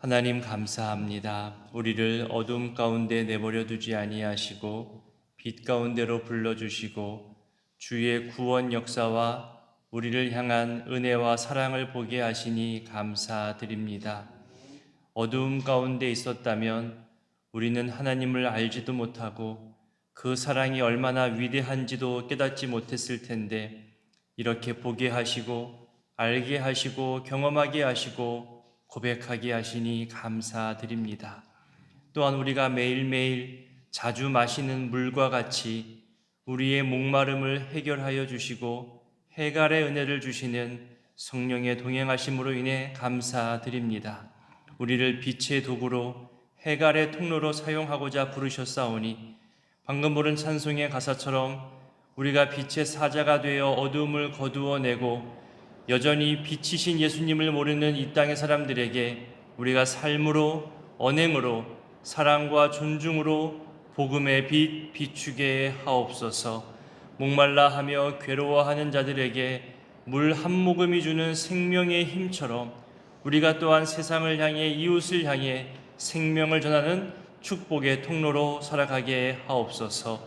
하나님 감사합니다. 우리를 어둠 가운데 내버려 두지 아니하시고 빛 가운데로 불러주시고 주의 구원 역사와 우리를 향한 은혜와 사랑을 보게 하시니 감사드립니다. 어두움 가운데 있었다면 우리는 하나님을 알지도 못하고 그 사랑이 얼마나 위대한지도 깨닫지 못했을 텐데 이렇게 보게 하시고 알게 하시고 경험하게 하시고 고백하게 하시니 감사드립니다. 또한 우리가 매일매일 자주 마시는 물과 같이 우리의 목마름을 해결하여 주시고 해갈의 은혜를 주시는 성령의 동행하심으로 인해 감사드립니다. 우리를 빛의 도구로 해갈의 통로로 사용하고자 부르셨사오니 방금 부른 찬송의 가사처럼 우리가 빛의 사자가 되어 어두움을 거두어내고 여전히 빛이신 예수님을 모르는 이 땅의 사람들에게 우리가 삶으로, 언행으로, 사랑과 존중으로 복음의 빛 비추게 하옵소서. 목말라 하며 괴로워하는 자들에게 물 한 모금이 주는 생명의 힘처럼 우리가 또한 세상을 향해 이웃을 향해 생명을 전하는 축복의 통로로 살아가게 하옵소서.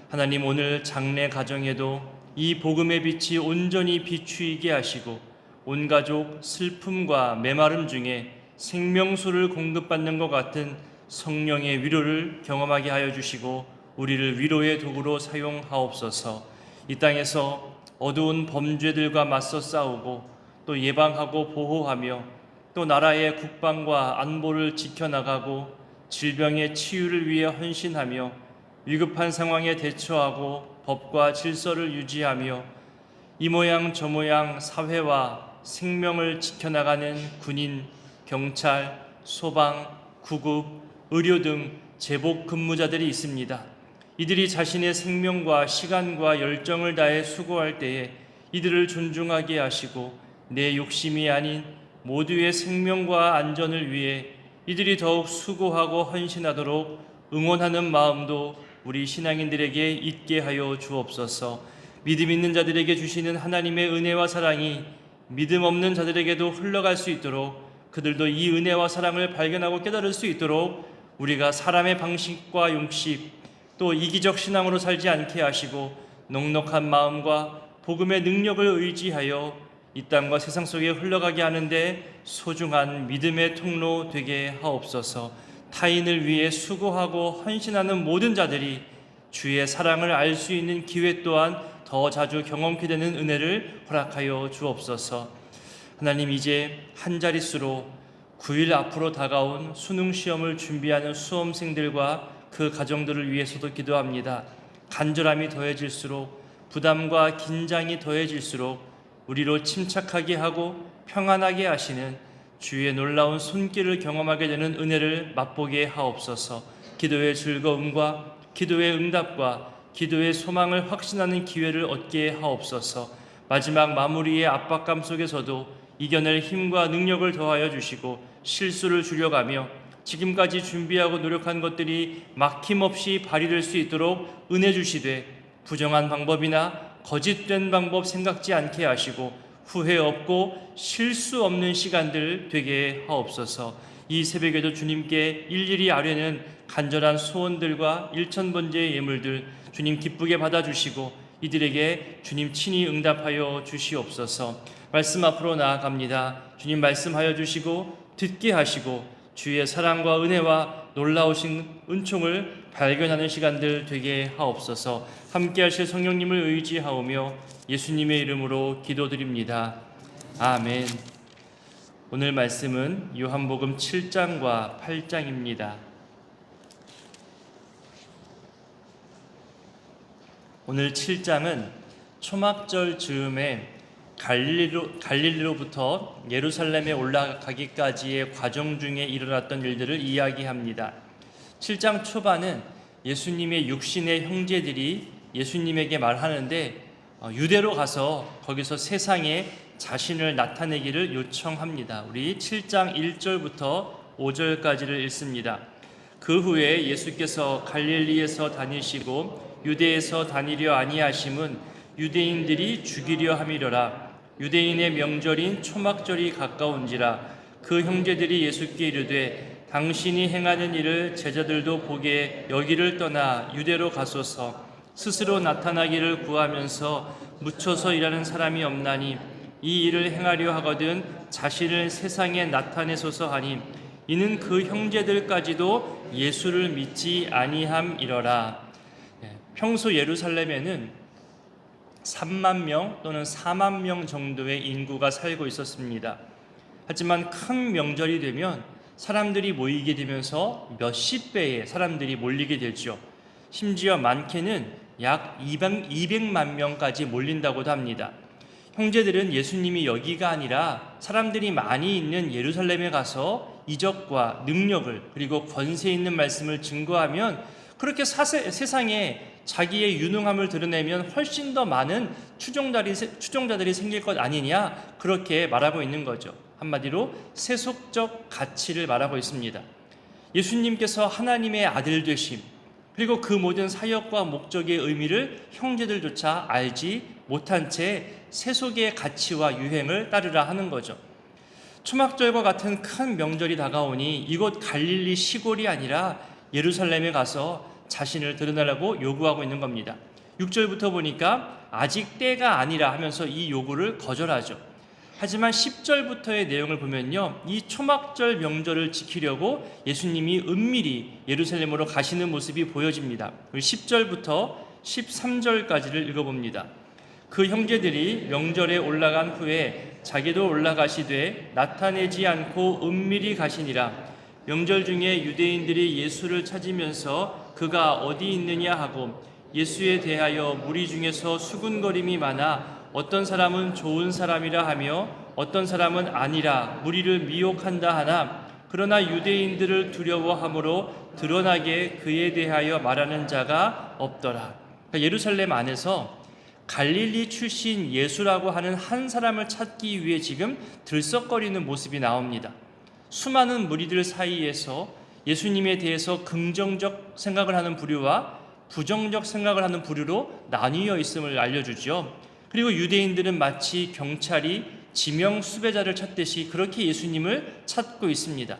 하나님, 오늘 장래 가정에도 이 복음의 빛이 온전히 비추이게 하시고 온 가족 슬픔과 메마름 중에 생명수를 공급받는 것 같은 성령의 위로를 경험하게 하여 주시고 우리를 위로의 도구로 사용하옵소서. 이 땅에서 어두운 범죄들과 맞서 싸우고 또 예방하고 보호하며 또 나라의 국방과 안보를 지켜나가고 질병의 치유를 위해 헌신하며 위급한 상황에 대처하고 법과 질서를 유지하며 이 모양 저 모양 사회와 생명을 지켜나가는 군인, 경찰, 소방, 구급, 의료 등 제복 근무자들이 있습니다. 이들이 자신의 생명과 시간과 열정을 다해 수고할 때에 이들을 존중하게 하시고 내 욕심이 아닌 모두의 생명과 안전을 위해 이들이 더욱 수고하고 헌신하도록 응원하는 마음도 우리 신앙인들에게 있게 하여 주옵소서. 믿음 있는 자들에게 주시는 하나님의 은혜와 사랑이 믿음 없는 자들에게도 흘러갈 수 있도록 그들도 이 은혜와 사랑을 발견하고 깨달을 수 있도록 우리가 사람의 방식과 욕심 또 이기적 신앙으로 살지 않게 하시고 넉넉한 마음과 복음의 능력을 의지하여 이 땅과 세상 속에 흘러가게 하는데 소중한 믿음의 통로 되게 하옵소서. 타인을 위해 수고하고 헌신하는 모든 자들이 주의 사랑을 알 수 있는 기회 또한 더 자주 경험케 되는 은혜를 허락하여 주옵소서. 하나님, 이제 한 자릿수로 9일 앞으로 다가온 수능 시험을 준비하는 수험생들과 그 가정들을 위해서도 기도합니다. 간절함이 더해질수록 부담과 긴장이 더해질수록 우리로 침착하게 하고 평안하게 하시는 주의 놀라운 손길을 경험하게 되는 은혜를 맛보게 하옵소서. 기도의 즐거움과 기도의 응답과 기도의 소망을 확신하는 기회를 얻게 하옵소서. 마지막 마무리의 압박감 속에서도 이겨낼 힘과 능력을 더하여 주시고 실수를 줄여가며 지금까지 준비하고 노력한 것들이 막힘없이 발휘될 수 있도록 은혜 주시되 부정한 방법이나 거짓된 방법 생각지 않게 하시고 후회 없고 실수 없는 시간들 되게 하옵소서. 이 새벽에도 주님께 일일이 아뢰는 간절한 소원들과 일천번제의 예물들 주님 기쁘게 받아주시고 이들에게 주님 친히 응답하여 주시옵소서. 말씀 앞으로 나아갑니다. 주님 말씀하여 주시고 듣게 하시고 주의 사랑과 은혜와 놀라우신 은총을 발견하는 시간들 되게 하옵소서. 함께 하실 성령님을 의지하오며 예수님의 이름으로 기도드립니다. 아멘. 오늘 말씀은 요한복음 7장과 8장입니다. 오늘 7장은 초막절 즈음에 갈릴리로부터 예루살렘에 올라가기까지의 과정 중에 일어났던 일들을 이야기합니다. 7장 초반은 예수님의 육신의 형제들이 예수님에게 말하는데 유대로 가서 거기서 세상에 자신을 나타내기를 요청합니다. 우리 7장 1절부터 5절까지를 읽습니다. 그 후에 예수께서 갈릴리에서 다니시고 유대에서 다니려 아니하심은 유대인들이 죽이려 함이로라. 유대인의 명절인 초막절이 가까운지라. 그 형제들이 예수께 이르되 당신이 행하는 일을 제자들도 보게 여기를 떠나 유대로 가소서. 스스로 나타나기를 구하면서 묻혀서 일하는 사람이 없나니 이 일을 행하려 하거든 자신을 세상에 나타내소서 하니 이는 그 형제들까지도 예수를 믿지 아니함이러라. 평소 예루살렘에는 3만 명 또는 4만 명 정도의 인구가 살고 있었습니다. 하지만 큰 명절이 되면 사람들이 모이게 되면서 몇십 배의 사람들이 몰리게 되죠. 심지어 많게는 약 200만 명까지 몰린다고도 합니다. 형제들은 예수님이 여기가 아니라 사람들이 많이 있는 예루살렘에 가서 이적과 능력을 그리고 권세 있는 말씀을 증거하면 그렇게 세상에 자기의 유능함을 드러내면 훨씬 더 많은 추종자들이 생길 것 아니냐, 그렇게 말하고 있는 거죠. 한마디로 세속적 가치를 말하고 있습니다. 예수님께서 하나님의 아들 되심, 그리고 그 모든 사역과 목적의 의미를 형제들조차 알지 못한 채 세속의 가치와 유행을 따르라 하는 거죠. 초막절과 같은 큰 명절이 다가오니 이곳 갈릴리 시골이 아니라 예루살렘에 가서 자신을 드러내라고 요구하고 있는 겁니다. 6절부터 보니까 아직 때가 아니라 하면서 이 요구를 거절하죠. 하지만 10절부터의 내용을 보면요, 이 초막절 명절을 지키려고 예수님이 은밀히 예루살렘으로 가시는 모습이 보여집니다. 10절부터 13절까지를 읽어봅니다. 그 형제들이 명절에 올라간 후에 자기도 올라가시되 나타내지 않고 은밀히 가시니라. 명절 중에 유대인들이 예수를 찾으면서 그가 어디 있느냐 하고 예수에 대하여 무리 중에서 수군거림이 많아 어떤 사람은 좋은 사람이라 하며 어떤 사람은 아니라 무리를 미혹한다 하나 그러나 유대인들을 두려워함으로 드러나게 그에 대하여 말하는 자가 없더라. 그러니까 예루살렘 안에서 갈릴리 출신 예수라고 하는 한 사람을 찾기 위해 지금 들썩거리는 모습이 나옵니다. 수많은 무리들 사이에서 예수님에 대해서 긍정적 생각을 하는 부류와 부정적 생각을 하는 부류로 나뉘어 있음을 알려주죠. 그리고 유대인들은 마치 경찰이 지명 수배자를 찾듯이 그렇게 예수님을 찾고 있습니다.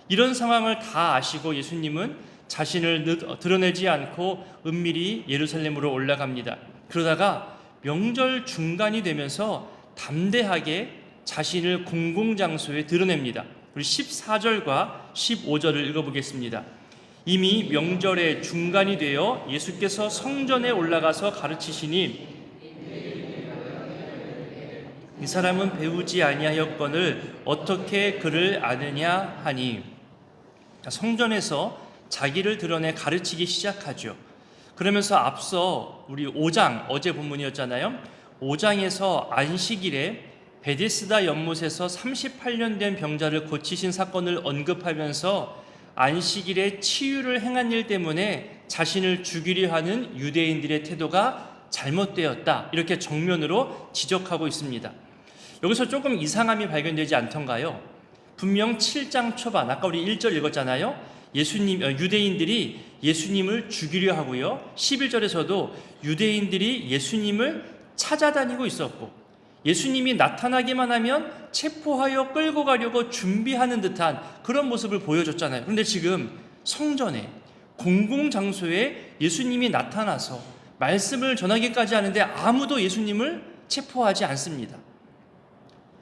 이런 상황을 다 아시고 예수님은 자신을 드러내지 않고 은밀히 예루살렘으로 올라갑니다. 그러다가 명절 중간이 되면서 담대하게 자신을 공공장소에 드러냅니다. 우리 14절과 15절을 읽어보겠습니다. 이미 명절의 중간이 되어 예수께서 성전에 올라가서 가르치시니 이 사람은 배우지 아니하였거늘 어떻게 그를 아느냐 하니, 성전에서 자기를 드러내 가르치기 시작하죠. 그러면서 앞서 우리 5장, 어제 본문이었잖아요. 5장에서 안식일에 베데스다 연못에서 38년 된 병자를 고치신 사건을 언급하면서 안식일에 치유를 행한 일 때문에 자신을 죽이려 하는 유대인들의 태도가 잘못되었다, 이렇게 정면으로 지적하고 있습니다. 여기서 조금 이상함이 발견되지 않던가요? 분명 7장 초반, 아까 우리 1절 읽었잖아요. 유대인들이 예수님을 죽이려 하고요, 11절에서도 유대인들이 예수님을 찾아다니고 있었고 예수님이 나타나기만 하면 체포하여 끌고 가려고 준비하는 듯한 그런 모습을 보여줬잖아요. 그런데 지금 성전에, 공공장소에 예수님이 나타나서 말씀을 전하기까지 하는데 아무도 예수님을 체포하지 않습니다.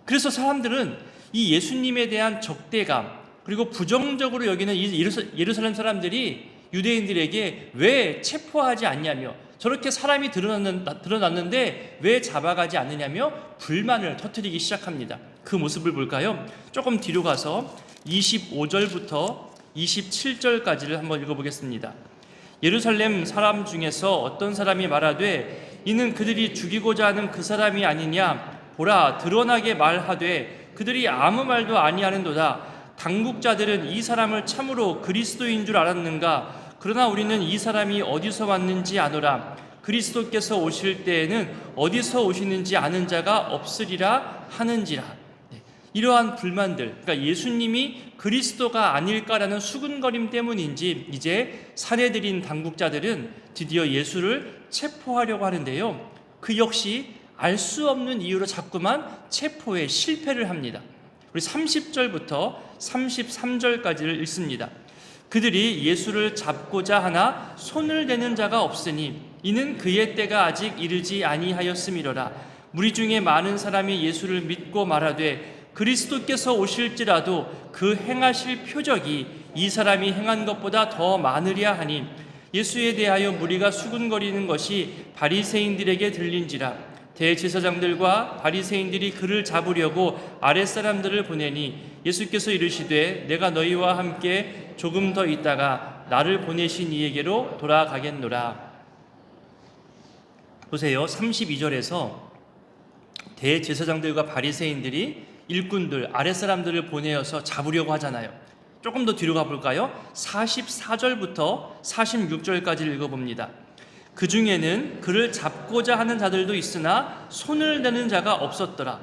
그래서 사람들은 이 예수님에 대한 적대감, 그리고 부정적으로 여기는 이 예루살렘 사람들이 유대인들에게 왜 체포하지 않냐며, 저렇게 사람이 드러났는데 왜 잡아가지 않느냐며 불만을 터뜨리기 시작합니다. 그 모습을 볼까요? 조금 뒤로 가서 25절부터 27절까지를 한번 읽어보겠습니다. 예루살렘 사람 중에서 어떤 사람이 말하되 이는 그들이 죽이고자 하는 그 사람이 아니냐, 보라 드러나게 말하되 그들이 아무 말도 아니하는도다. 당국자들은 이 사람을 참으로 그리스도인 줄 알았는가? 그러나 우리는 이 사람이 어디서 왔는지 아노라. 그리스도께서 오실 때에는 어디서 오시는지 아는 자가 없으리라 하는지라. 이러한 불만들, 그러니까 예수님이 그리스도가 아닐까라는 수군거림 때문인지 이제 사내들인 당국자들은 드디어 예수를 체포하려고 하는데요, 그 역시 알 수 없는 이유로 자꾸만 체포에 실패를 합니다. 우리 30절부터 33절까지를 읽습니다. 그들이 예수를 잡고자 하나 손을 대는 자가 없으니 이는 그의 때가 아직 이르지 아니하였음이로라. 무리 중에 많은 사람이 예수를 믿고 말하되 그리스도께서 오실지라도 그 행하실 표적이 이 사람이 행한 것보다 더 많으랴 하니 예수에 대하여 무리가 수군거리는 것이 바리새인들에게 들린지라. 대제사장들과 바리새인들이 그를 잡으려고 아랫사람들을 보내니 예수께서 이르시되 내가 너희와 함께 조금 더 있다가 나를 보내신 이에게로 돌아가겠노라. 보세요. 32절에서 대제사장들과 바리새인들이 일꾼들, 아랫사람들을 보내어서 잡으려고 하잖아요. 조금 더 뒤로 가볼까요? 44절부터 46절까지 읽어봅니다. 그 중에는 그를 잡고자 하는 자들도 있으나 손을 대는 자가 없었더라.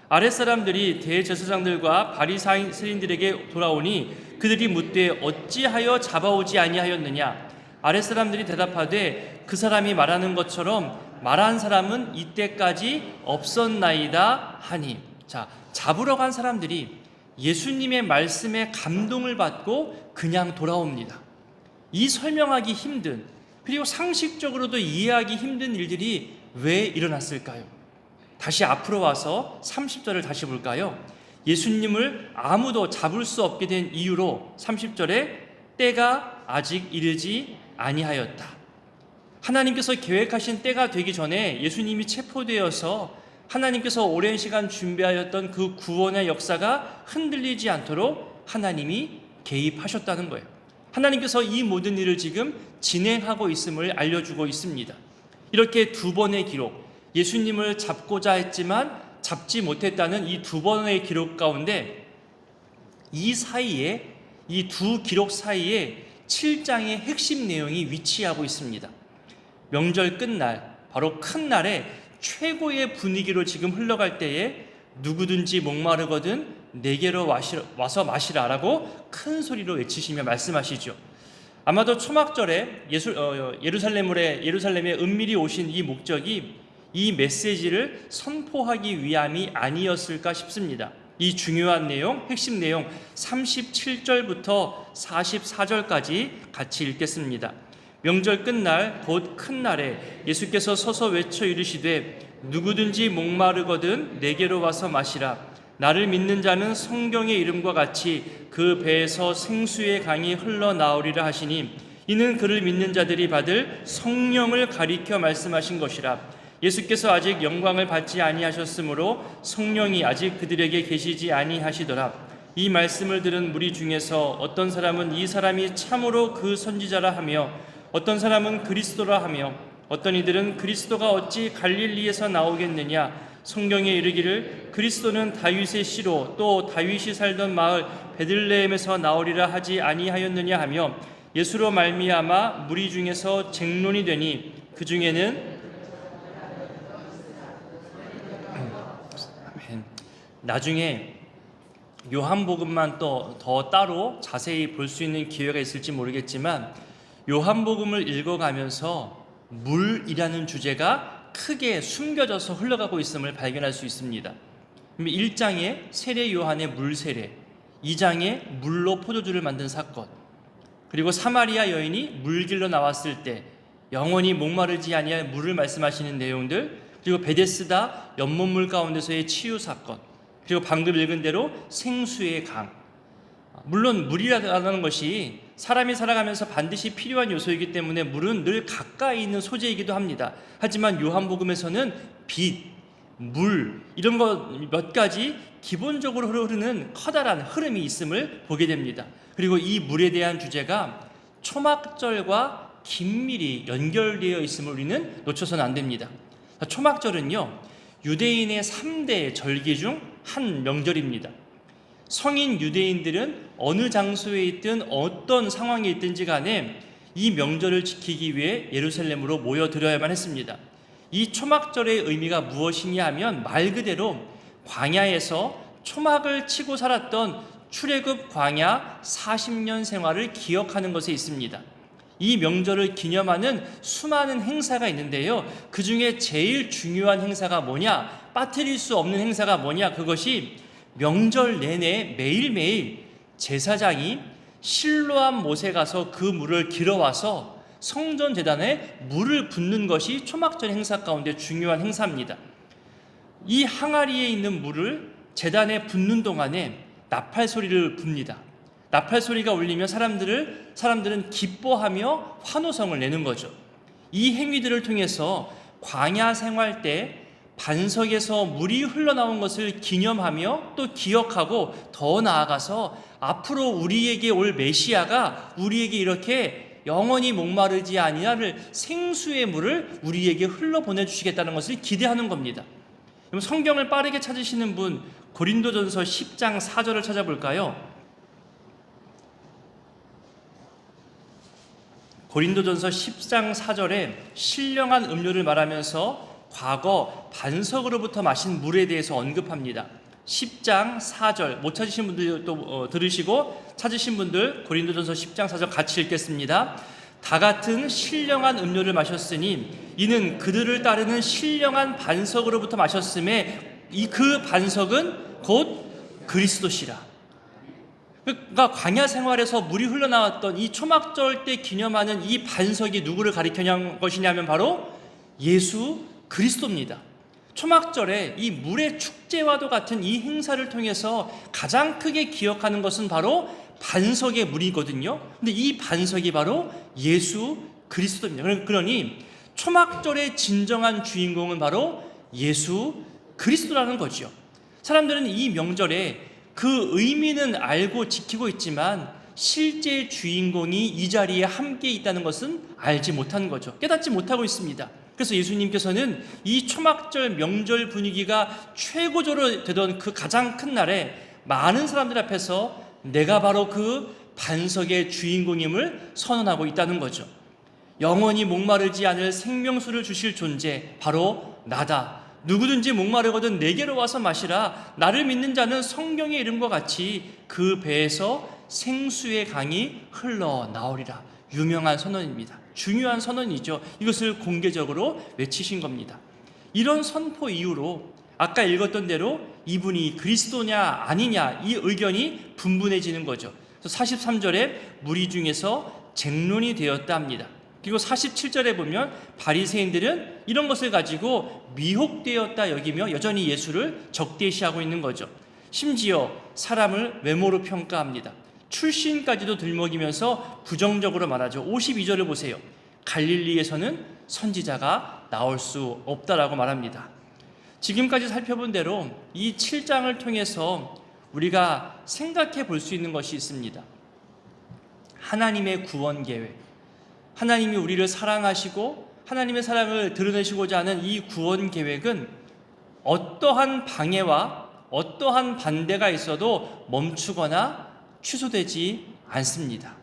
아랫사람들이 대제사장들과 바리새인들에게 돌아오니 그들이 묻되 어찌하여 잡아오지 아니하였느냐. 아랫사람들이 대답하되 그 사람이 말하는 것처럼 말한 사람은 이때까지 없었나이다 하니. 자, 잡으러 간 사람들이 예수님의 말씀에 감동을 받고 그냥 돌아옵니다. 이 설명하기 힘든, 그리고 상식적으로도 이해하기 힘든 일들이 왜 일어났을까요? 다시 앞으로 와서 30절을 다시 볼까요? 예수님을 아무도 잡을 수 없게 된 이유로 30절에 때가 아직 이르지 아니하였다. 하나님께서 계획하신 때가 되기 전에 예수님이 체포되어서 하나님께서 오랜 시간 준비하였던 그 구원의 역사가 흔들리지 않도록 하나님이 개입하셨다는 거예요. 하나님께서 이 모든 일을 지금 진행하고 있음을 알려주고 있습니다. 이렇게 두 번의 기록, 예수님을 잡고자 했지만 잡지 못했다는 이 두 번의 기록 가운데 이 사이에, 이 두 기록 사이에 7장의 핵심 내용이 위치하고 있습니다. 명절 끝날, 바로 큰 날에 최고의 분위기로 지금 흘러갈 때에 누구든지 목마르거든 내게로 와서 마시라라고 큰 소리로 외치시며 말씀하시죠. 아마도 초막절에 예루살렘에 은밀히 오신 이 목적이 이 메시지를 선포하기 위함이 아니었을까 싶습니다. 이 중요한 내용, 핵심 내용 37절부터 44절까지 같이 읽겠습니다. 명절 끝날 곧 큰 날에 예수께서 서서 외쳐 이르시되 누구든지 목마르거든 내게로 와서 마시라. 나를 믿는 자는 성경의 이름과 같이 그 배에서 생수의 강이 흘러나오리라 하시니 이는 그를 믿는 자들이 받을 성령을 가리켜 말씀하신 것이라. 예수께서 아직 영광을 받지 아니하셨으므로 성령이 아직 그들에게 계시지 아니하시더라. 이 말씀을 들은 무리 중에서 어떤 사람은 이 사람이 참으로 그 선지자라 하며 어떤 사람은 그리스도라 하며 어떤 이들은 그리스도가 어찌 갈릴리에서 나오겠느냐. 성경에 이르기를 그리스도는 다윗의 씨로 또 다윗이 살던 마을 베들레헴에서 나오리라 하지 아니하였느냐 하며 예수로 말미암아 무리 중에서 쟁론이 되니 그 중에는 나중에 요한복음만 또 더 따로 자세히 볼 수 있는 기회가 있을지 모르겠지만 요한복음을 읽어가면서 물이라는 주제가 크게 숨겨져서 흘러가고 있음을 발견할 수 있습니다. 1장에 세례 요한의 물 세례, 2장에 물로 포도주를 만든 사건, 그리고 사마리아 여인이 물길로 나왔을 때 영원히 목마르지 아니할 물을 말씀하시는 내용들, 그리고 베데스다 연못물 가운데서의 치유 사건, 그리고 방금 읽은 대로 생수의 강. 물론 물이라는 것이 사람이 살아가면서 반드시 필요한 요소이기 때문에 물은 늘 가까이 있는 소재이기도 합니다. 하지만 요한복음에서는 빛, 물 이런 것 몇 가지 기본적으로 흐르는 커다란 흐름이 있음을 보게 됩니다. 그리고 이 물에 대한 주제가 초막절과 긴밀히 연결되어 있음을 우리는 놓쳐서는 안 됩니다. 초막절은요, 유대인의 3대 절기 중 한 명절입니다. 성인 유대인들은 어느 장소에 있든 어떤 상황에 있든지 간에 이 명절을 지키기 위해 예루살렘으로 모여들어야만 했습니다. 이 초막절의 의미가 무엇이냐 하면 말 그대로 광야에서 초막을 치고 살았던 출애굽 광야 40년 생활을 기억하는 것에 있습니다. 이 명절을 기념하는 수많은 행사가 있는데요, 그 중에 제일 중요한 행사가 뭐냐, 빠뜨릴 수 없는 행사가 뭐냐, 그것이 명절 내내 매일매일 제사장이 실로암 못에 가서 그 물을 길어와서 성전 제단에 물을 붓는 것이 초막절 행사 가운데 중요한 행사입니다. 이 항아리에 있는 물을 제단에 붓는 동안에 나팔 소리를 붑니다. 나팔 소리가 울리면 사람들은 기뻐하며 환호성을 내는 거죠. 이 행위들을 통해서 광야 생활 때 반석에서 물이 흘러나온 것을 기념하며 또 기억하고, 더 나아가서 앞으로 우리에게 올 메시아가 우리에게 이렇게 영원히 목마르지 아니할 생수의 물을 우리에게 흘러 보내주시겠다는 것을 기대하는 겁니다. 그럼 성경을 빠르게 찾으시는 분, 고린도전서 10장 4절을 찾아볼까요? 고린도전서 10장 4절에 신령한 음료를 말하면서 과거 반석으로부터 마신 물에 대해서 언급합니다. 10장 4절, 못 찾으신 분들 또 들으시고, 찾으신 분들 고린도전서 10장 4절 같이 읽겠습니다. 다 같은 신령한 음료를 마셨으니 이는 그들을 따르는 신령한 반석으로부터 마셨음에 그 반석은 곧 그리스도시라. 그러니까 광야 생활에서 물이 흘러나왔던 이 초막절 때 기념하는 이 반석이 누구를 가리키는 것이냐면 바로 예수 그리스도입니다. 초막절에 이 물의 축제와도 같은 이 행사를 통해서 가장 크게 기억하는 것은 바로 반석의 물이거든요. 근데 이 반석이 바로 예수 그리스도입니다. 그러니 초막절의 진정한 주인공은 바로 예수 그리스도라는 거죠. 사람들은 이 명절에 그 의미는 알고 지키고 있지만 실제 주인공이 이 자리에 함께 있다는 것은 알지 못하는 거죠. 깨닫지 못하고 있습니다. 그래서 예수님께서는 이 초막절 명절 분위기가 최고조로 되던 그 가장 큰 날에 많은 사람들 앞에서 내가 바로 그 반석의 주인공임을 선언하고 있다는 거죠. 영원히 목마르지 않을 생명수를 주실 존재, 바로 나다. 누구든지 목마르거든 내게로 와서 마시라. 나를 믿는 자는 성경의 이름과 같이 그 배에서 생수의 강이 흘러나오리라. 유명한 선언입니다. 중요한 선언이죠. 이것을 공개적으로 외치신 겁니다. 이런 선포 이후로 아까 읽었던 대로 이분이 그리스도냐 아니냐 이 의견이 분분해지는 거죠. 그래서 43절에 무리 중에서 쟁론이 되었다 합니다. 그리고 47절에 보면 바리새인들은 이런 것을 가지고 미혹되었다 여기며 여전히 예수를 적대시하고 있는 거죠. 심지어 사람을 외모로 평가합니다. 출신까지도 들먹이면서 부정적으로 말하죠. 52절을 보세요. 갈릴리에서는 선지자가 나올 수 없다라고 말합니다. 지금까지 살펴본 대로 이 7장을 통해서 우리가 생각해 볼 수 있는 것이 있습니다. 하나님의 구원 계획, 하나님이 우리를 사랑하시고 하나님의 사랑을 드러내시고자 하는 이 구원 계획은 어떠한 방해와 어떠한 반대가 있어도 멈추거나 취소되지 않습니다.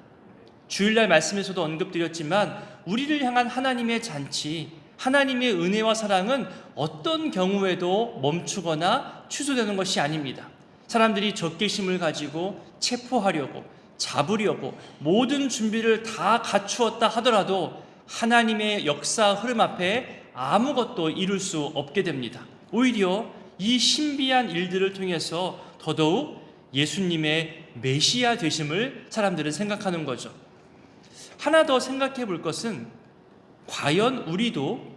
주일날 말씀에서도 언급드렸지만 우리를 향한 하나님의 잔치, 하나님의 은혜와 사랑은 어떤 경우에도 멈추거나 취소되는 것이 아닙니다. 사람들이 적개심을 가지고 체포하려고, 잡으려고 모든 준비를 다 갖추었다 하더라도 하나님의 역사 흐름 앞에 아무것도 이룰 수 없게 됩니다. 오히려 이 신비한 일들을 통해서 더더욱 예수님의 메시아 되심을 사람들은 생각하는 거죠. 하나 더 생각해 볼 것은 과연 우리도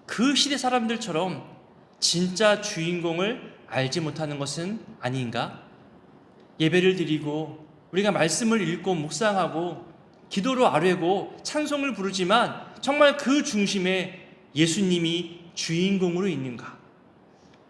그 시대 사람들처럼 진짜 주인공을 알지 못하는 것은 아닌가? 예배를 드리고 우리가 말씀을 읽고 묵상하고 기도로 아뢰고 찬송을 부르지만 정말 그 중심에 예수님이 주인공으로 있는가?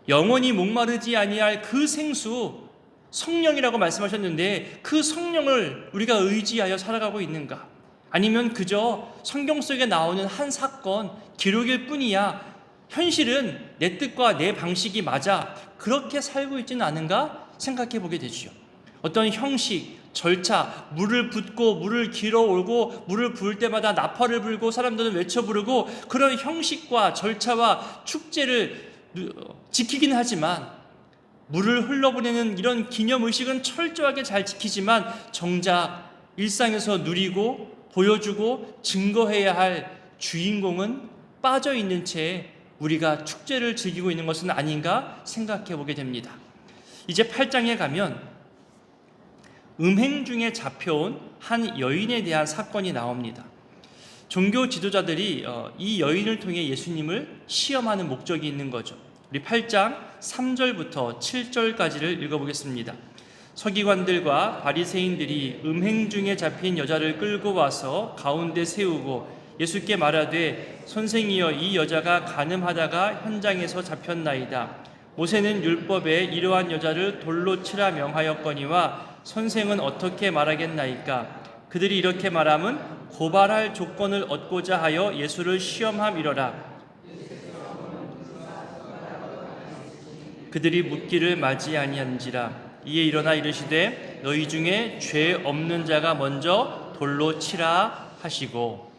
영원히 목마르지 아니할 그 생수 성령이라고 말씀하셨는데 그 성령을 우리가 의지하여 살아가고 있는가? 아니면 그저 성경 속에 나오는 한 사건, 기록일 뿐이야. 현실은 내 뜻과 내 방식이 맞아. 그렇게 살고 있지는 않은가 생각해 보게 되죠. 어떤 형식, 절차, 물을 붓고 물을 길어오고 물을 부을 때마다 나팔을 불고 사람들은 외쳐 부르고 그런 형식과 절차와 축제를 지키긴 하지만 물을 흘러보내는 이런 기념의식은 철저하게 잘 지키지만 정작 일상에서 누리고 보여주고 증거해야 할 주인공은 빠져있는 채 우리가 축제를 즐기고 있는 것은 아닌가 생각해 보게 됩니다. 이제 8장에 가면 음행 중에 잡혀온 한 여인에 대한 사건이 나옵니다. 종교 지도자들이 이 여인을 통해 예수님을 시험하는 목적이 있는 거죠. 우리 8장 3절부터 7절까지를 읽어보겠습니다. 서기관들과 바리새인들이 음행 중에 잡힌 여자를 끌고 와서 가운데 세우고 예수께 말하되 선생이여 이 여자가 간음하다가 현장에서 잡혔나이다. 모세는 율법에 이러한 여자를 돌로 치라 명하였거니와 선생은 어떻게 말하겠나이까? 그들이 이렇게 말함은 고발할 조건을 얻고자 하여 예수를 시험함이러라. 그들이 묻기를 맞이 아니한지라. 이에 일어나 이르시되 너희 중에 죄 없는 자가 먼저 돌로 치라 하시고,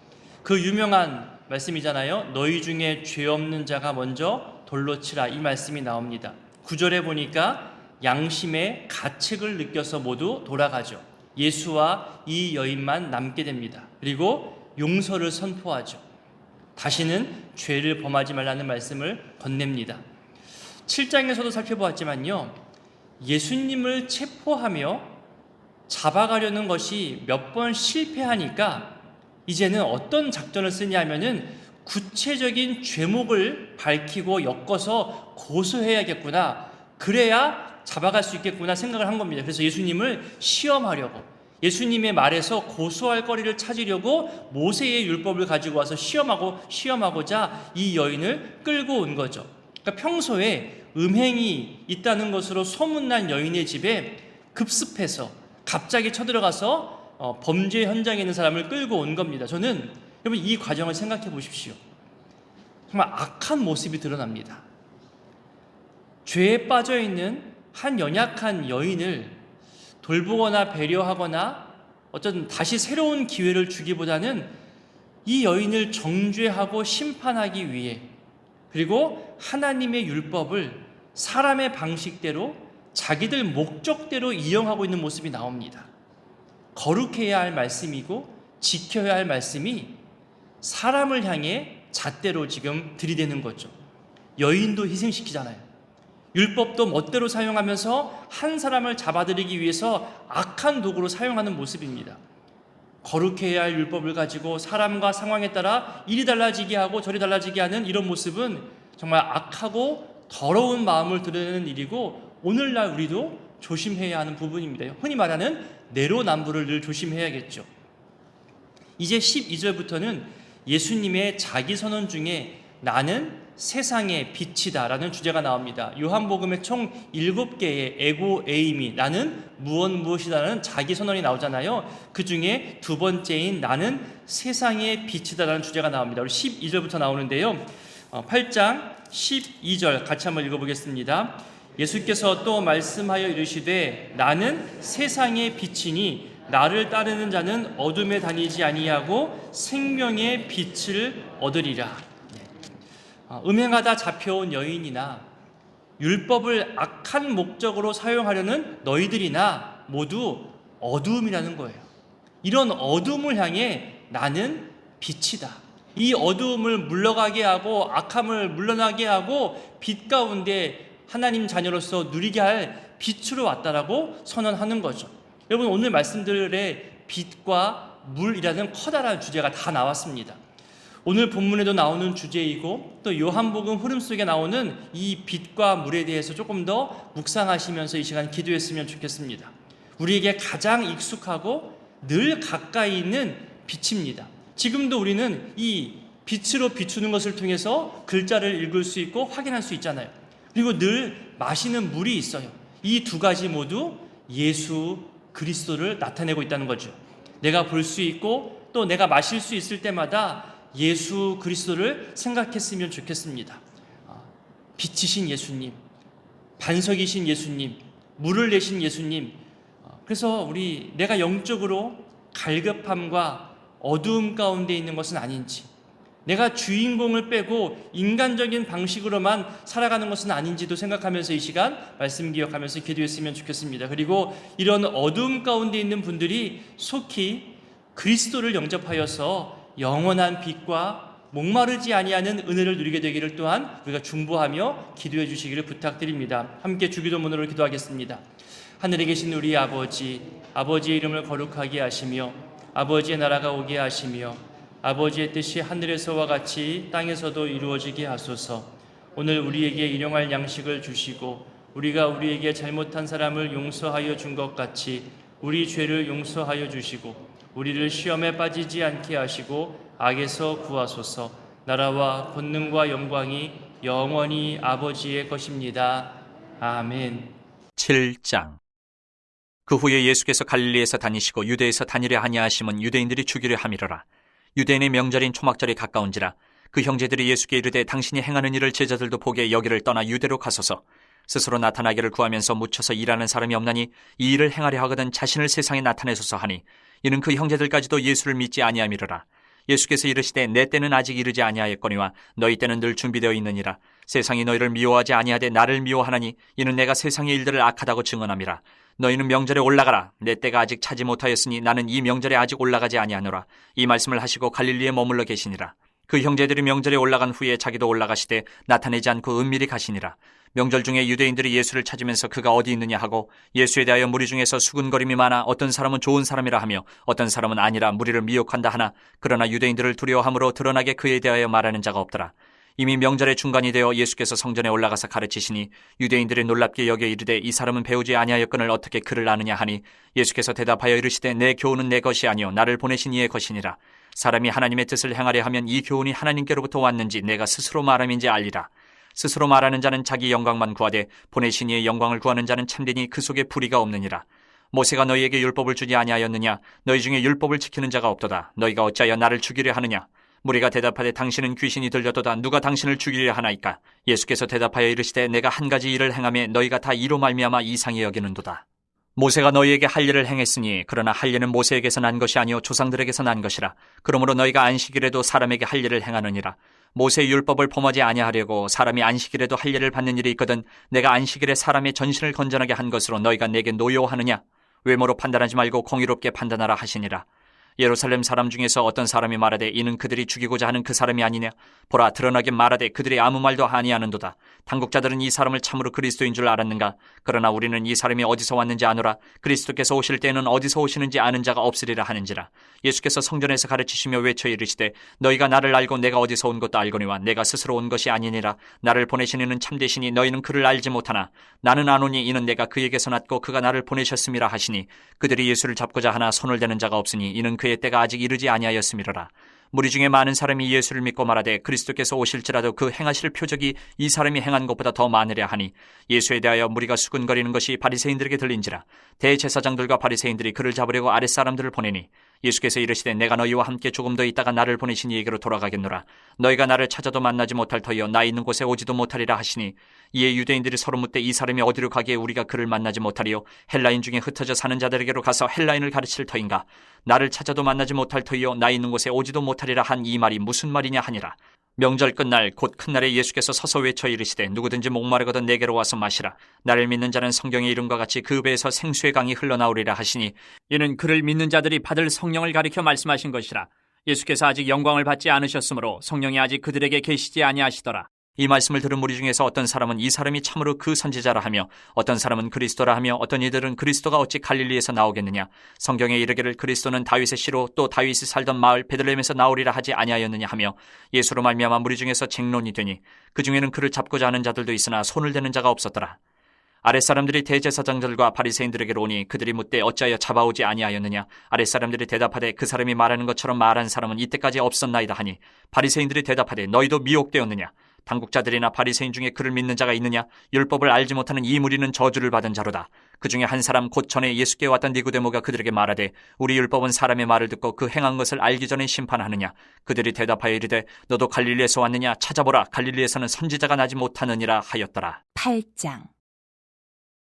그 유명한 말씀이잖아요. 너희 중에 죄 없는 자가 먼저 돌로 치라, 이 말씀이 나옵니다. 9절에 보니까 양심의 가책을 느껴서 모두 돌아가죠. 예수와 이 여인만 남게 됩니다. 그리고 용서를 선포하죠. 다시는 죄를 범하지 말라는 말씀을 건넵니다. 7장에서도 살펴보았지만요, 예수님을 체포하며 잡아가려는 것이 몇 번 실패하니까 이제는 어떤 작전을 쓰냐면은 구체적인 죄목을 밝히고 엮어서 고소해야겠구나, 그래야 잡아갈 수 있겠구나 생각을 한 겁니다. 그래서 예수님을 시험하려고, 예수님의 말에서 고소할 거리를 찾으려고 모세의 율법을 가지고 와서 시험하고자 이 여인을 끌고 온 거죠. 그러니까 평소에 음행이 있다는 것으로 소문난 여인의 집에 급습해서 갑자기 쳐들어가서 범죄 현장에 있는 사람을 끌고 온 겁니다. 저는 여러분 이 과정을 생각해 보십시오. 정말 악한 모습이 드러납니다. 죄에 빠져 있는 한 연약한 여인을 돌보거나 배려하거나 어떤 다시 새로운 기회를 주기보다는 이 여인을 정죄하고 심판하기 위해, 그리고 하나님의 율법을 사람의 방식대로 자기들 목적대로 이용하고 있는 모습이 나옵니다. 거룩해야 할 말씀이고 지켜야 할 말씀이 사람을 향해 잣대로 지금 들이대는 거죠. 여인도 희생시키잖아요. 율법도 멋대로 사용하면서 한 사람을 잡아들이기 위해서 악한 도구로 사용하는 모습입니다. 거룩해야 할 율법을 가지고 사람과 상황에 따라 이리 달라지게 하고 저리 달라지게 하는 이런 모습은 정말 악하고 더러운 마음을 드러내는 일이고, 오늘날 우리도 조심해야 하는 부분입니다. 흔히 말하는 내로남불을 늘 조심해야겠죠. 이제 12절부터는 예수님의 자기선언 중에 나는 세상의 빛이다 라는 주제가 나옵니다. 요한복음의 총 7개의 에고 에이미, 나는 무엇이다라는 자기선언이 나오잖아요. 그 중에 두 번째인 나는 세상의 빛이다 라는 주제가 나옵니다. 우리 12절부터 나오는데요, 8장 12절 같이 한번 읽어보겠습니다. 예수께서 또 말씀하여 이르시되 나는 세상의 빛이니 나를 따르는 자는 어둠에 다니지 아니하고 생명의 빛을 얻으리라. 음행하다 잡혀온 여인이나 율법을 악한 목적으로 사용하려는 너희들이나 모두 어두움이라는 거예요. 이런 어둠을 향해 나는 빛이다. 이 어두움을 물러가게 하고 악함을 물러나게 하고 빛 가운데 하나님 자녀로서 누리게 할 빛으로 왔다라고 선언하는 거죠. 여러분, 오늘 말씀들의 빛과 물이라는 커다란 주제가 다 나왔습니다. 오늘 본문에도 나오는 주제이고 또 요한복음 흐름 속에 나오는 이 빛과 물에 대해서 조금 더 묵상하시면서 이 시간 기도했으면 좋겠습니다. 우리에게 가장 익숙하고 늘 가까이 있는 빛입니다. 지금도 우리는 이 빛으로 비추는 것을 통해서 글자를 읽을 수 있고 확인할 수 있잖아요. 그리고 늘 마시는 물이 있어요. 이 두 가지 모두 예수 그리스도를 나타내고 있다는 거죠. 내가 볼 수 있고 또 내가 마실 수 있을 때마다 예수 그리스도를 생각했으면 좋겠습니다. 빛이신 예수님, 반석이신 예수님, 물을 내신 예수님. 그래서 내가 영적으로 갈급함과 어두움 가운데 있는 것은 아닌지, 내가 주인공을 빼고 인간적인 방식으로만 살아가는 것은 아닌지도 생각하면서 이 시간 말씀 기억하면서 기도했으면 좋겠습니다. 그리고 이런 어두움 가운데 있는 분들이 속히 그리스도를 영접하여서 영원한 빛과 목마르지 아니하는 은혜를 누리게 되기를 또한 우리가 중보하며 기도해 주시기를 부탁드립니다. 함께 주기도문으로 기도하겠습니다. 하늘에 계신 우리 아버지, 아버지의 이름을 거룩하게 하시며 아버지의 나라가 오게 하시며 아버지의 뜻이 하늘에서와 같이 땅에서도 이루어지게 하소서. 오늘 우리에게 일용할 양식을 주시고 우리가 우리에게 잘못한 사람을 용서하여 준 것 같이 우리 죄를 용서하여 주시고 우리를 시험에 빠지지 않게 하시고 악에서 구하소서. 나라와 권능과 영광이 영원히 아버지의 것입니다. 아멘. 7장. 그 후에 예수께서 갈릴리에서 다니시고 유대에서 다니려 아니하심은 유대인들이 죽이려 함이로라. 유대인의 명절인 초막절이 가까운지라 그 형제들이 예수께 이르되 당신이 행하는 일을 제자들도 보게 여기를 떠나 유대로 가소서. 스스로 나타나기를 구하면서 묻혀서 일하는 사람이 없나니 이 일을 행하려 하거든 자신을 세상에 나타내소서 하니 이는 그 형제들까지도 예수를 믿지 아니함이로라. 예수께서 이르시되 내 때는 아직 이르지 아니하였거니와 너희 때는 늘 준비되어 있느니라. 세상이 너희를 미워하지 아니하되 나를 미워하나니 이는 내가 세상의 일들을 악하다고 증언함이라. 너희는 명절에 올라가라. 내 때가 아직 차지 못하였으니 나는 이 명절에 아직 올라가지 아니하노라. 이 말씀을 하시고 갈릴리에 머물러 계시니라. 그 형제들이 명절에 올라간 후에 자기도 올라가시되 나타내지 않고 은밀히 가시니라. 명절 중에 유대인들이 예수를 찾으면서 그가 어디 있느냐 하고 예수에 대하여 무리 중에서 수군거림이 많아 어떤 사람은 좋은 사람이라 하며 어떤 사람은 아니라 무리를 미혹한다 하나 그러나 유대인들을 두려워함으로 드러나게 그에 대하여 말하는 자가 없더라. 이미 명절의 중간이 되어 예수께서 성전에 올라가서 가르치시니 유대인들이 놀랍게 여겨 이르되 이 사람은 배우지 아니하였거늘 어떻게 그를 아느냐 하니 예수께서 대답하여 이르시되 내 교훈은 내 것이 아니요 나를 보내신 이의 것이니라. 사람이 하나님의 뜻을 행하려 하면 이 교훈이 하나님께로부터 왔는지 내가 스스로 말함인지 알리라. 스스로 말하는 자는 자기 영광만 구하되 보내신 이의 영광을 구하는 자는 참되니 그 속에 불의가 없느니라. 모세가 너희에게 율법을 주지 아니하였느냐? 너희 중에 율법을 지키는 자가 없도다. 너희가 어찌하여 나를 죽이려 하느냐? 무리가 대답하되 당신은 귀신이 들렸도다. 누가 당신을 죽이려 하나이까? 예수께서 대답하여 이르시되 내가 한 가지 일을 행하며 너희가 다 이로 말미암아 이상히 여기는도다. 모세가 너희에게 할 일을 행했으니 그러나 할 일은 모세에게서 난 것이 아니요 조상들에게서 난 것이라. 그러므로 너희가 안식일에도 사람에게 할 일을 행하느니라. 모세의 율법을 범하지 아니하려고 사람이 안식일에도 할 일을 받는 일이 있거든 내가 안식일에 사람의 전신을 건전하게 한 것으로 너희가 내게 노여워하느냐? 외모로 판단하지 말고 공의롭게 판단하라 하시니라. 예루살렘 사람 중에서 어떤 사람이 말하되 이는 그들이 죽이고자 하는 그 사람이 아니냐? 보라 드러나게 말하되 그들이 아무 말도 아니하는도다. 당국자들은 이 사람을 참으로 그리스도인 줄 알았는가? 그러나 우리는 이 사람이 어디서 왔는지 아노라. 그리스도께서 오실 때에는 어디서 오시는지 아는 자가 없으리라 하는지라. 예수께서 성전에서 가르치시며 외쳐 이르시되 너희가 나를 알고 내가 어디서 온 것도 알거니와 내가 스스로 온 것이 아니니라. 나를 보내신 이는 참되시니 너희는 그를 알지 못하나 나는 아노니 이는 내가 그에게서 났고 그가 나를 보내셨음이라 하시니 그들이 예수를 잡고자 하나 손을 대는 자가 없으니 이는 그의 때가 아직 이르지 아니하였음이로라. 무리 중에 많은 사람이 예수를 믿고 말하되 그리스도께서 오실지라도 그 행하실 표적이 이 사람이 행한 것보다 더 많으랴 하니 예수에 대하여 무리가 수군거리는 것이 바리새인들에게 들린지라. 대제사장들과 바리새인들이 그를 잡으려고 아랫사람들을 보내니 예수께서 이르시되 내가 너희와 함께 조금 더 있다가 나를 보내신 이에게로 돌아가겠노라. 너희가 나를 찾아도 만나지 못할 터이요 나 있는 곳에 오지도 못하리라 하시니 이에 유대인들이 서로 묻되 이 사람이 어디로 가기에 우리가 그를 만나지 못하리요? 헬라인 중에 흩어져 사는 자들에게로 가서 헬라인을 가르칠 터인가? 나를 찾아도 만나지 못할 터이요 나 있는 곳에 오지도 못하리라 한 이 말이 무슨 말이냐 하니라. 명절 끝날 곧 큰 날에 예수께서 서서 외쳐 이르시되 누구든지 목마르거든 내게로 와서 마시라. 나를 믿는 자는 성경의 이름과 같이 그 배에서 생수의 강이 흘러나오리라 하시니 이는 그를 믿는 자들이 받을 성령을 가리켜 말씀하신 것이라. 예수께서 아직 영광을 받지 않으셨으므로 성령이 아직 그들에게 계시지 아니하시더라. 이 말씀을 들은 무리 중에서 어떤 사람은 이 사람이 참으로 그 선지자라 하며 어떤 사람은 그리스도라 하며 어떤 이들은 그리스도가 어찌 갈릴리에서 나오겠느냐? 성경에 이르기를 그리스도는 다윗의 씨로 또 다윗이 살던 마을 베들레헴에서 나오리라 하지 아니하였느냐 하며 예수로 말미암아 무리 중에서 쟁론이 되니 그 중에는 그를 잡고자 하는 자들도 있으나 손을 대는 자가 없었더라. 아랫사람들이 대제사장들과 바리새인들에게로 오니 그들이 묻되 어찌하여 잡아오지 아니하였느냐? 아랫사람들이 대답하되 그 사람이 말하는 것처럼 말한 사람은 이때까지 없었나이다 하니 바리새인들이 대답하되 너희도 미혹되었느냐? 당국자들이나 바리새인 중에 그를 믿는 자가 있느냐? 율법을 알지 못하는 이 무리는 저주를 받은 자로다. 그 중에 한 사람 곧 전에 예수께 왔던 니고데모가 그들에게 말하되 우리 율법은 사람의 말을 듣고 그 행한 것을 알기 전에 심판하느냐? 그들이 대답하여 이르되 너도 갈릴리에서 왔느냐? 찾아보라. 갈릴리에서는 선지자가 나지 못하느니라 하였더라. 8장.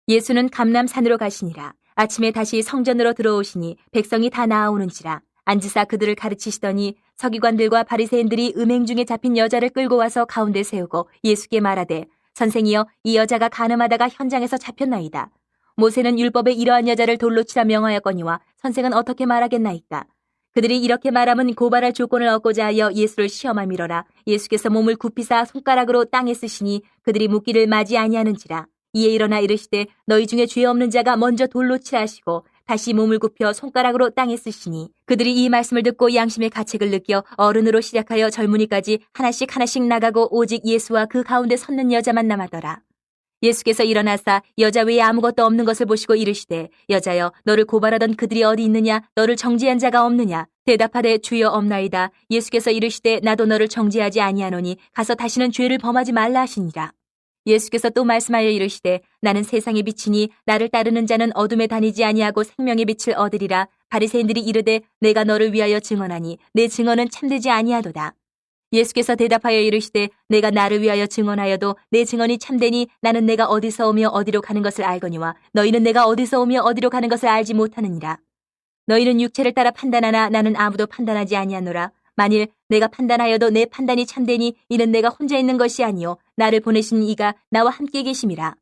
예수는 감람산으로 가시니라. 아침에 다시 성전으로 들어오시니 백성이 다 나아오는지라. 앉으사 그들을 가르치시더니 서기관들과 바리새인들이 음행 중에 잡힌 여자를 끌고 와서 가운데 세우고 예수께 말하되 선생이여 이 여자가 간음하다가 현장에서 잡혔나이다. 모세는 율법에 이러한 여자를 돌로 치라 명하였거니와 선생은 어떻게 말하겠나이까? 그들이 이렇게 말함은 고발할 조건을 얻고자 하여 예수를 시험함이로라. 예수께서 몸을 굽히사 손가락으로 땅에 쓰시니 그들이 묻기를 맞이 아니하는지라. 이에 일어나 이르시되 너희 중에 죄 없는 자가 먼저 돌로 치하시고 다시 몸을 굽혀 손가락으로 땅에 쓰시니 그들이 이 말씀을 듣고 양심의 가책을 느껴 어른으로 시작하여 젊은이까지 하나씩 하나씩 나가고 오직 예수와 그 가운데 섰는 여자만 남았더라. 예수께서 일어나사 여자 외에 아무것도 없는 것을 보시고 이르시되 여자여 너를 고발하던 그들이 어디 있느냐 너를 정죄한 자가 없느냐 대답하되 주여 없나이다. 예수께서 이르시되 나도 너를 정죄하지 아니하노니 가서 다시는 죄를 범하지 말라 하시니라. 예수께서 또 말씀하여 이르시되 나는 세상의 빛이니 나를 따르는 자는 어둠에 다니지 아니하고 생명의 빛을 얻으리라. 바리새인들이 이르되 내가 너를 위하여 증언하니 내 증언은 참되지 아니하도다. 예수께서 대답하여 이르시되 내가 나를 위하여 증언하여도 내 증언이 참되니 나는 내가 어디서 오며 어디로 가는 것을 알거니와 너희는 내가 어디서 오며 어디로 가는 것을 알지 못하느니라. 너희는 육체를 따라 판단하나 나는 아무도 판단하지 아니하노라. 만일 내가 판단하여도 내 판단이 참되니 이는 내가 혼자 있는 것이 아니요 나를 보내신 이가 나와 함께 계심이라.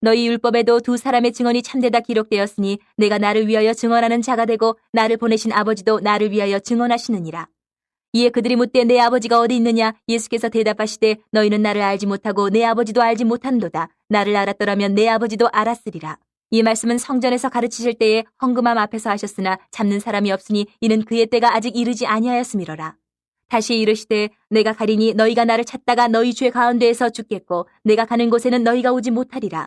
너희 율법에도 두 사람의 증언이 참되다 기록되었으니 내가 나를 위하여 증언하는 자가 되고 나를 보내신 아버지도 나를 위하여 증언하시느니라. 이에 그들이 묻되 내 아버지가 어디 있느냐? 예수께서 대답하시되 너희는 나를 알지 못하고 내 아버지도 알지 못한도다. 나를 알았더라면 내 아버지도 알았으리라. 이 말씀은 성전에서 가르치실 때에 헌금함 앞에서 하셨으나 잡는 사람이 없으니 이는 그의 때가 아직 이르지 아니하였음이로라. 다시 이르시되 내가 가리니 너희가 나를 찾다가 너희 죄 가운데에서 죽겠고 내가 가는 곳에는 너희가 오지 못하리라.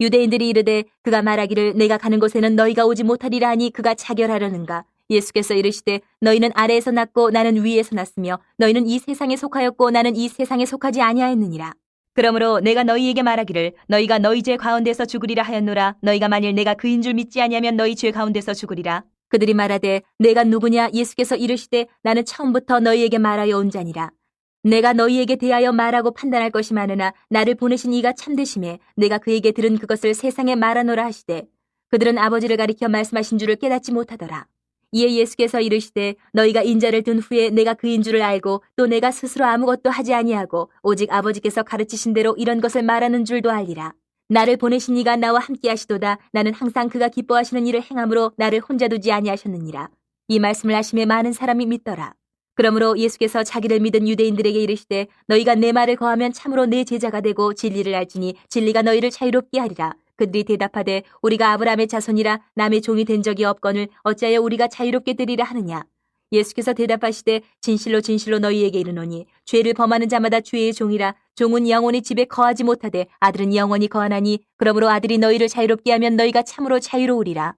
유대인들이 이르되 그가 말하기를 내가 가는 곳에는 너희가 오지 못하리라 하니 그가 자결하려는가? 예수께서 이르시되 너희는 아래에서 났고 나는 위에서 났으며 너희는 이 세상에 속하였고 나는 이 세상에 속하지 아니하였느니라. 그러므로 내가 너희에게 말하기를 너희가 너희 죄 가운데서 죽으리라 하였노라. 너희가 만일 내가 그인 줄 믿지 아니하면 너희 죄 가운데서 죽으리라. 그들이 말하되 내가 누구냐? 예수께서 이르시되 나는 처음부터 너희에게 말하여 온 자니라. 내가 너희에게 대하여 말하고 판단할 것이 많으나 나를 보내신 이가 참되심에 내가 그에게 들은 그것을 세상에 말하노라 하시되 그들은 아버지를 가리켜 말씀하신 줄을 깨닫지 못하더라. 이에 예수께서 이르시되 너희가 인자를 든 후에 내가 그인 줄을 알고 또 내가 스스로 아무것도 하지 아니하고 오직 아버지께서 가르치신 대로 이런 것을 말하는 줄도 알리라. 나를 보내신 이가 나와 함께 하시도다. 나는 항상 그가 기뻐하시는 일을 행함으로 나를 혼자 두지 아니하셨느니라. 이 말씀을 하심에 많은 사람이 믿더라. 그러므로 예수께서 자기를 믿은 유대인들에게 이르시되 너희가 내 말을 거하면 참으로 내 제자가 되고 진리를 알지니 진리가 너희를 자유롭게 하리라. 그들이 대답하되 우리가 아브라함의 자손이라 남의 종이 된 적이 없거늘 어찌하여 우리가 자유롭게 되리라 하느냐. 예수께서 대답하시되 진실로 진실로 너희에게 이르노니 죄를 범하는 자마다 죄의 종이라. 종은 영원히 집에 거하지 못하되 아들은 영원히 거하나니 그러므로 아들이 너희를 자유롭게 하면 너희가 참으로 자유로우리라.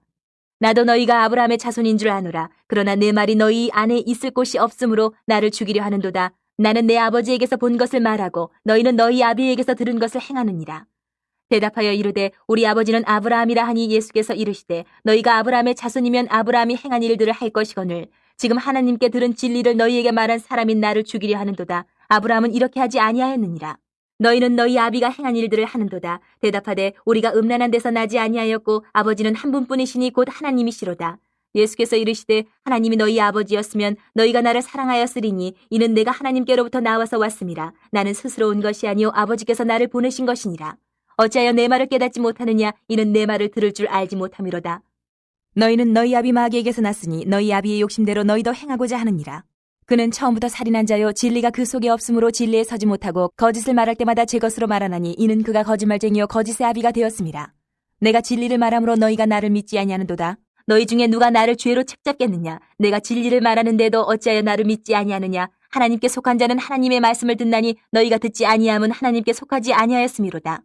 나도 너희가 아브라함의 자손인 줄 아노라. 그러나 내 말이 너희 안에 있을 곳이 없으므로 나를 죽이려 하는도다. 나는 내 아버지에게서 본 것을 말하고 너희는 너희 아비에게서 들은 것을 행하느니라. 대답하여 이르되 우리 아버지는 아브라함이라 하니 예수께서 이르시되 너희가 아브라함의 자손이면 아브라함이 행한 일들을 할 것이거늘 지금 하나님께 들은 진리를 너희에게 말한 사람인 나를 죽이려 하는도다. 아브라함은 이렇게 하지 아니하였느니라. 너희는 너희 아비가 행한 일들을 하는도다. 대답하되 우리가 음란한 데서 나지 아니하였고 아버지는 한 분뿐이시니 곧 하나님이시로다. 예수께서 이르시되 하나님이 너희 아버지였으면 너희가 나를 사랑하였으리니 이는 내가 하나님께로부터 나와서 왔음이라. 나는 스스로 온 것이 아니요 아버지께서 나를 보내신 것이니라. 어찌하여 내 말을 깨닫지 못하느냐? 이는 내 말을 들을 줄 알지 못함이로다. 너희는 너희 아비 마귀에게서 났으니 너희 아비의 욕심대로 너희도 행하고자 하느니라. 그는 처음부터 살인한 자요 진리가 그 속에 없으므로 진리에 서지 못하고 거짓을 말할 때마다 제 것으로 말하나니 이는 그가 거짓말쟁이요 거짓의 아비가 되었습니다. 내가 진리를 말함으로 너희가 나를 믿지 아니하는도다. 너희 중에 누가 나를 죄로 책잡겠느냐? 내가 진리를 말하는데도 어찌하여 나를 믿지 아니하느냐? 하나님께 속한 자는 하나님의 말씀을 듣나니 너희가 듣지 아니함은 하나님께 속하지 아니하였음이로다.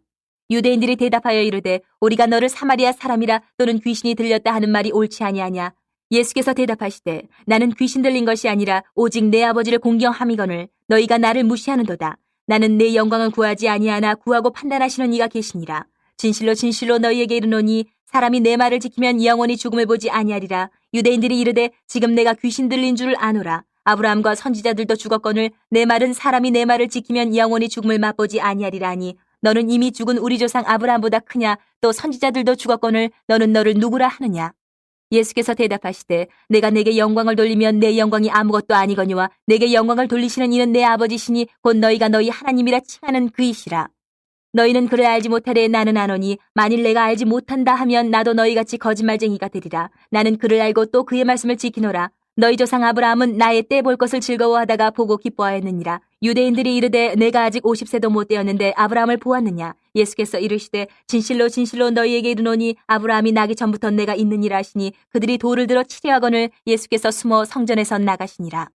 유대인들이 대답하여 이르되 우리가 너를 사마리아 사람이라 또는 귀신이 들렸다 하는 말이 옳지 아니하냐. 예수께서 대답하시되 나는 귀신 들린 것이 아니라 오직 내 아버지를 공경함이거늘 너희가 나를 무시하는도다. 나는 내 영광을 구하지 아니하나 구하고 판단하시는 이가 계시니라. 진실로 진실로 너희에게 이르노니 사람이 내 말을 지키면 영원히 죽음을 보지 아니하리라. 유대인들이 이르되 지금 내가 귀신 들린 줄을 아노라. 아브라함과 선지자들도 죽었거늘 내 말은 사람이 내 말을 지키면 영원히 죽음을 맛보지 아니하리라 하니 너는 이미 죽은 우리 조상 아브라함보다 크냐? 또 선지자들도 죽었거늘 너는 너를 누구라 하느냐? 예수께서 대답하시되 내가 내게 영광을 돌리면 내 영광이 아무것도 아니거니와 내게 영광을 돌리시는 이는 내 아버지시니 곧 너희가 너희 하나님이라 칭하는 그이시라. 너희는 그를 알지 못하되 나는 아노니 만일 내가 알지 못한다 하면 나도 너희같이 거짓말쟁이가 되리라. 나는 그를 알고 또 그의 말씀을 지키노라. 너희 조상 아브라함은 나의 때 볼 것을 즐거워하다가 보고 기뻐하였느니라. 유대인들이 이르되 내가 아직 50세도 못 되었는데 아브라함을 보았느냐. 예수께서 이르시되 진실로 진실로 너희에게 이르노니 아브라함이 나기 전부터 내가 있느니라 하시니 그들이 돌을 들어 치려하거늘 예수께서 숨어 성전에서 나가시니라.